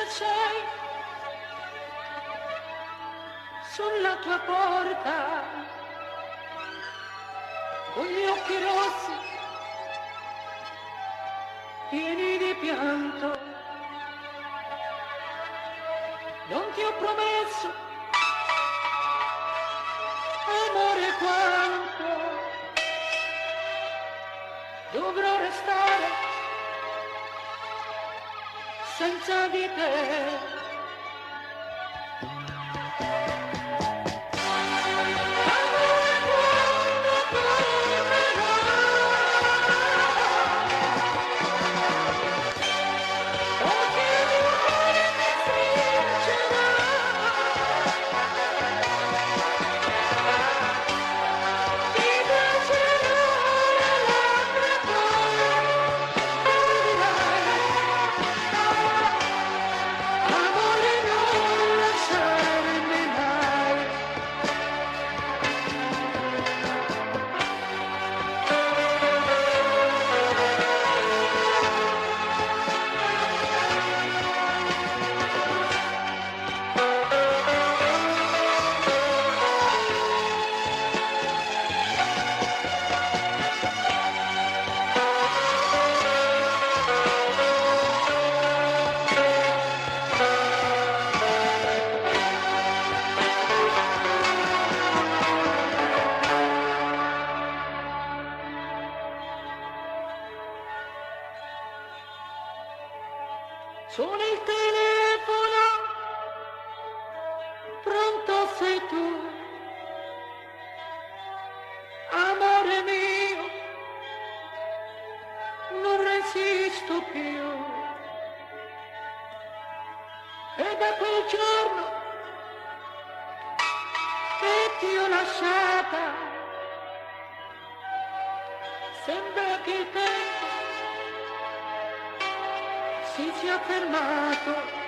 te sei sulla tua porta con gli occhi rossi pieni di pianto. Non ti ho promesso amore quanto dovrò restare senza di te. Suona il telefono, pronto sei tu, amore mio, non resisto più. E da quel giorno che ti ho lasciata, sembra che il tempo si sia fermato.